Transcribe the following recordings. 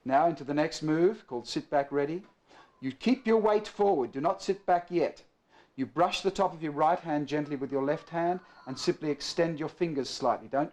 Now into the next move called sit back ready. You keep your weight forward, do not sit back yet. You brush the top of your right hand gently with your left hand and simply extend your fingers slightly. Don't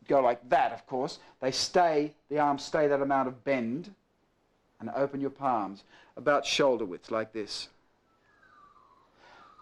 go like that, of course. The arms stay that amount of bend, and open your palms about shoulder width like this.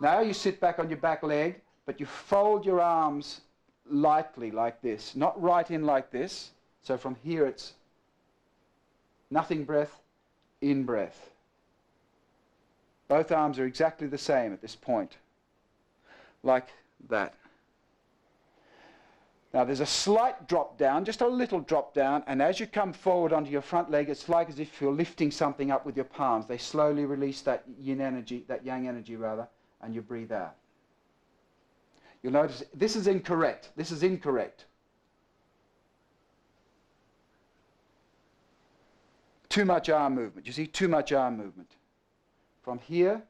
Now you sit back on your back leg, but you fold your arms lightly like this, not right in like this. So from here it's nothing breath, in breath. Both arms are exactly the same at this point, like that. Now there's a slight drop down, just a little drop down, and as you come forward onto your front leg, it's like as if you're lifting something up with your palms. They slowly release that yin energy, that yang energy rather, and you breathe out. You'll notice this is incorrect. This is incorrect. Too much arm movement. You see, too much arm movement. From here,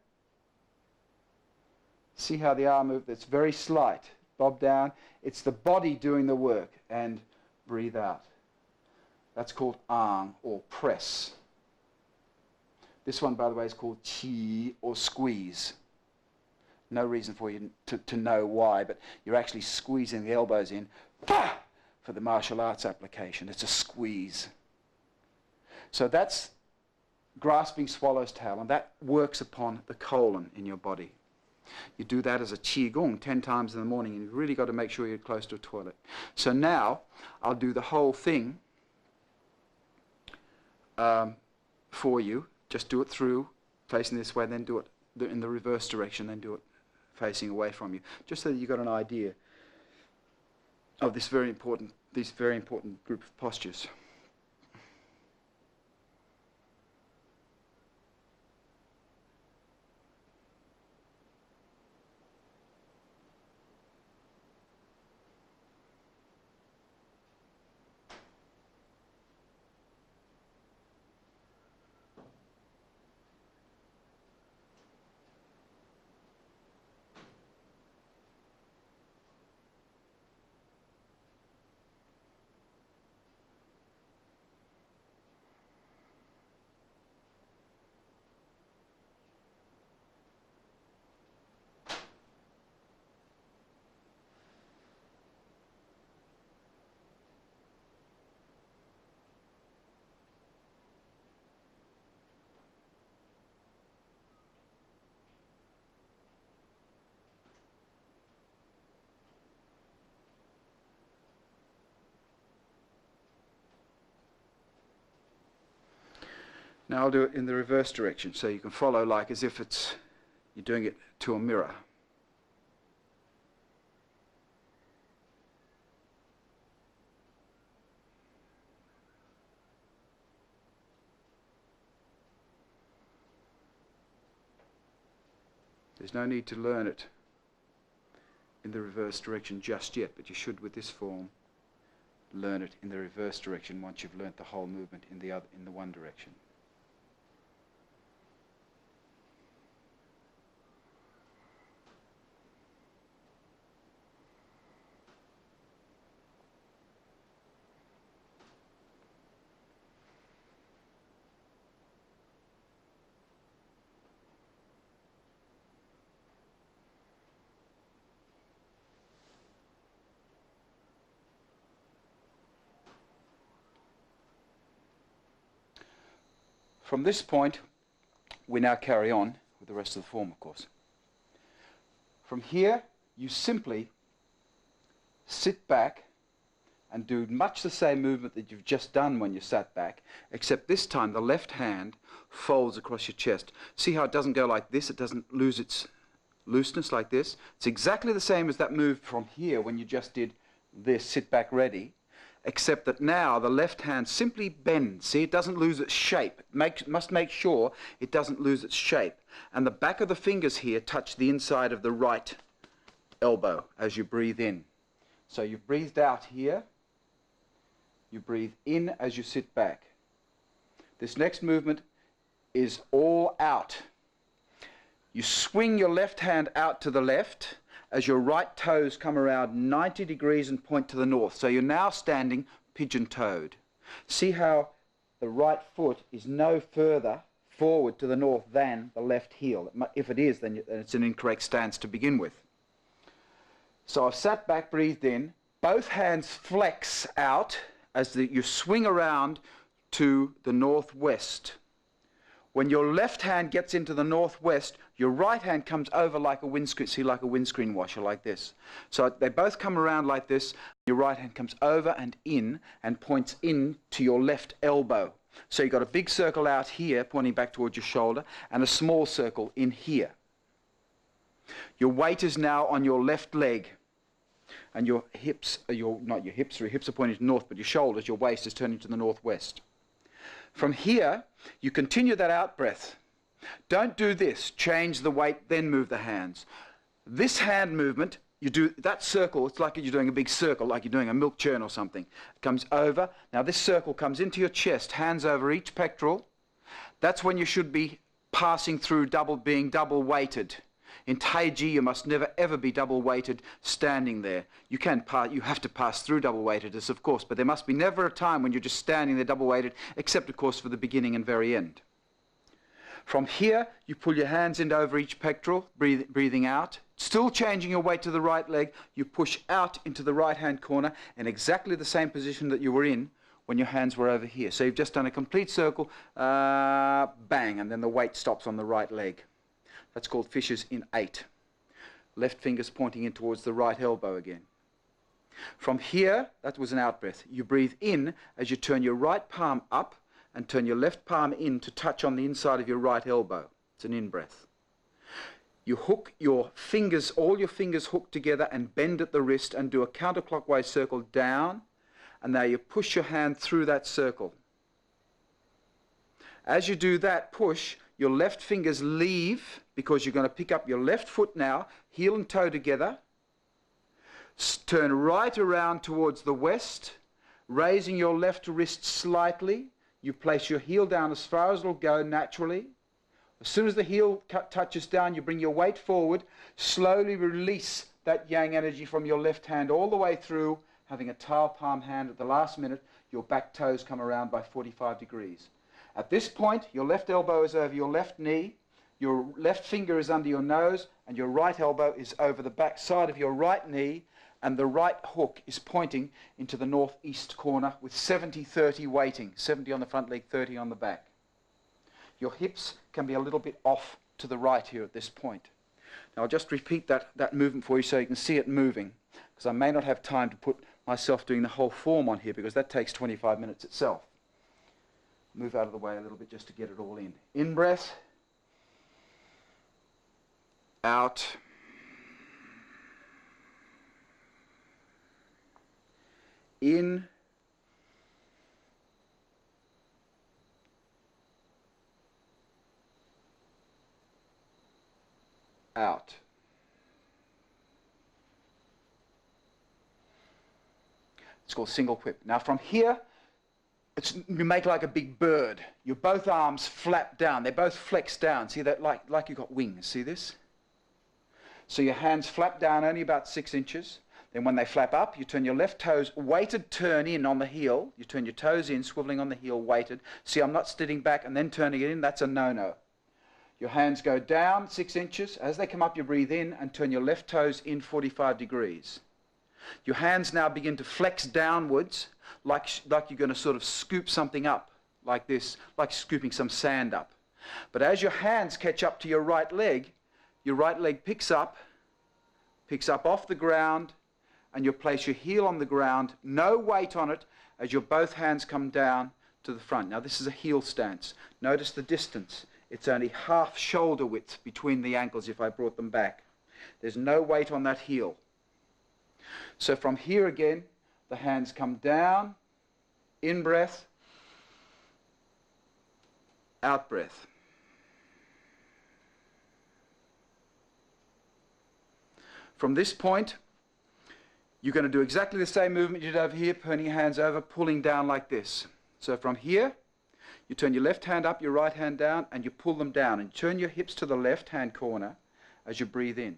see how the arm move, it's very slight. Bob down. It's the body doing the work, and breathe out. That's called ang, or press. This one, by the way, is called chi, or squeeze. No reason for you to know why, but you're actually squeezing the elbows in for the martial arts application. It's a squeeze. So that's grasping swallow's tail, and that works upon the colon in your body. You do that as a qigong 10 times in the morning, and you've really got to make sure you're close to a toilet. So now I'll do the whole thing for you. Just do it through, facing this way, then do it in the reverse direction, then do it facing away from you, just so that you've got an idea of this very important group of postures. Now I'll do it in the reverse direction, so you can follow like as if you're doing it to a mirror. There's no need to learn it in the reverse direction just yet, but you should, with this form, learn it in the reverse direction once you've learnt the whole movement in the one direction. From this point, we now carry on with the rest of the form, of course. From here, you simply sit back and do much the same movement that you've just done when you sat back, except this time the left hand folds across your chest. See how it doesn't go like this? It doesn't lose its looseness like this. It's exactly the same as that move from here when you just did this, sit back ready, except that now the left hand simply bends. See, it doesn't lose its shape. Must make sure it doesn't lose its shape. And the back of the fingers here touch the inside of the right elbow as you breathe in. So you've breathed out here. You breathe in as you sit back. This next movement is all out. You swing your left hand out to the left as your right toes come around 90 degrees and point to the north. So you're now standing pigeon-toed. See how the right foot is no further forward to the north than the left heel. If it is, then it's an incorrect stance to begin with. So I've sat back, breathed in, both hands flex out as you swing around to the northwest. When your left hand gets into the northwest, your right hand comes over like a windscreen, see, like a windscreen washer, like this. So they both come around like this. Your right hand comes over and in and points in to your left elbow. So you've got a big circle out here pointing back towards your shoulder and a small circle in here. Your weight is now on your left leg. And your hips, not your hips, your hips are pointing to the north, but your shoulders, your waist is turning to the northwest. From here, you continue that out breath. Don't do this. Change the weight, then move the hands. This hand movement, you do that circle, it's like you're doing a big circle, like you're doing a milk churn or something. It comes over. Now this circle comes into your chest, hands over each pectoral. That's when you should be passing through being double weighted. In Tai Chi, you must never ever be double weighted standing there. You have to pass through double weightedness, of course, but there must be never a time when you're just standing there double weighted, except of course for the beginning and very end. From here, you pull your hands in over each pectoral, breathing out. Still changing your weight to the right leg, you push out into the right-hand corner in exactly the same position that you were in when your hands were over here. So you've just done a complete circle, bang, and then the weight stops on the right leg. That's called fissures in 8. Left finger's pointing in towards the right elbow again. From here, that was an out breath. You breathe in as you turn your right palm up and turn your left palm in to touch on the inside of your right elbow. It's an in breath. You hook your fingers, all your fingers hooked together and bend at the wrist and do a counterclockwise circle down, and now you push your hand through that circle. As you do that push, your left fingers leave because you're going to pick up your left foot now, heel and toe together, turn right around towards the west, raising your left wrist slightly. You place your heel down as far as it'll go naturally. As soon as the heel touches down, you bring your weight forward, slowly release that yang energy from your left hand all the way through, having a towel palm hand at the last minute. Your back toes come around by 45 degrees. At this point, your left elbow is over your left knee, your left finger is under your nose, and your right elbow is over the back side of your right knee, and the right hook is pointing into the northeast corner with 70-30 weighting, 70 on the front leg, 30 on the back. Your hips can be a little bit off to the right here at this point. Now I'll just repeat that movement for you so you can see it moving, because I may not have time to put myself doing the whole form on here, because that takes 25 minutes itself. Move out of the way a little bit just to get it all in. In breath, out, in, out. It's called single whip. Now from here, you make like a big bird. Your both arms flap down. They both flex down. See that, like you've got wings. See this? So your hands flap down only about 6 inches. Then when they flap up, you turn your left toes, weighted turn in on the heel. You turn your toes in, swiveling on the heel, weighted. See, I'm not sitting back and then turning it in. That's a no-no. Your hands go down 6 inches. As they come up, you breathe in and turn your left toes in 45 degrees. Your hands now begin to flex downwards, like you're going to sort of scoop something up, like this, like scooping some sand up. But as your hands catch up to your right leg picks up off the ground, and you place your heel on the ground, no weight on it, as your both hands come down to the front. Now this is a heel stance. Notice the distance. It's only half shoulder width between the ankles if I brought them back. There's no weight on that heel. So from here again, the hands come down, in breath, out breath. From this point, you're going to do exactly the same movement you did over here, turning your hands over, pulling down like this. So from here, you turn your left hand up, your right hand down, and you pull them down, and turn your hips to the left-hand corner as you breathe in.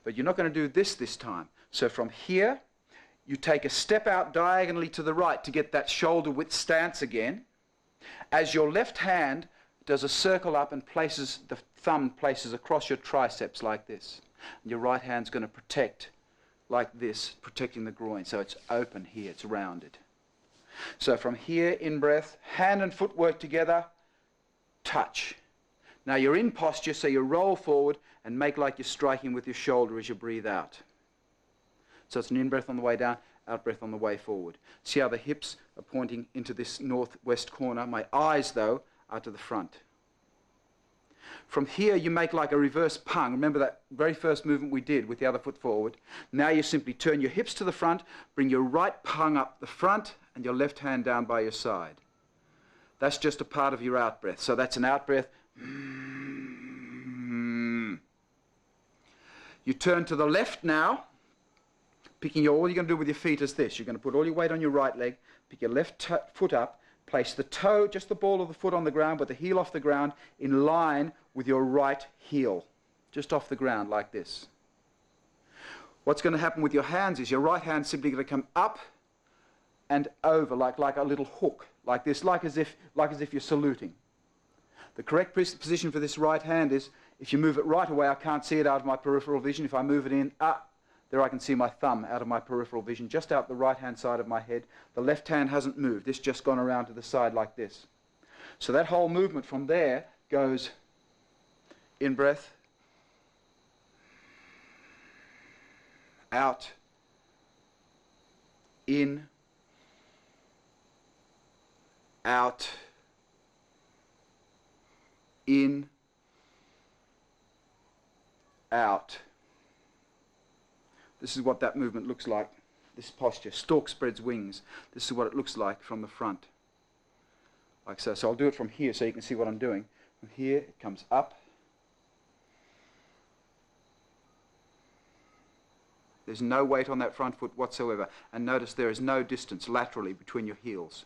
But you're not going to do this time. So from here, you take a step out diagonally to the right to get that shoulder width stance again, as your left hand does a circle up and places, the thumb places across your triceps like this. And your right hand's going to protect like this, protecting the groin. So it's open here, it's rounded. So from here, in-breath, hand and foot work together, touch. Now you're in posture, so you roll forward and make like you're striking with your shoulder as you breathe out. So it's an in-breath on the way down, out-breath on the way forward. See how the hips are pointing into this northwest corner? My eyes, though, are to the front. From here, you make like a reverse pung. Remember that very first movement we did with the other foot forward? Now you simply turn your hips to the front, bring your right pung up the front, and your left hand down by your side. That's just a part of your out-breath. So that's an out-breath. You turn to the left now. All you're going to do with your feet is this. You're going to put all your weight on your right leg, pick your left foot up, place the toe, just the ball of the foot on the ground, with the heel off the ground, in line with your right heel, just off the ground like this. What's going to happen with your hands is your right hand's simply going to come up and over like a little hook, like this, like as if you're saluting. The correct position for this right hand is, if you move it right away, I can't see it out of my peripheral vision. If I move it in, there I can see my thumb out of my peripheral vision, just out the right-hand side of my head. The left hand hasn't moved. It's just gone around to the side like this. So that whole movement from there goes in-breath, out, in, out, in, out. This is what that movement looks like, this posture. Stork spreads wings. This is what it looks like from the front, like so. So I'll do it from here so you can see what I'm doing. From here, it comes up. There's no weight on that front foot whatsoever. And notice there is no distance laterally between your heels.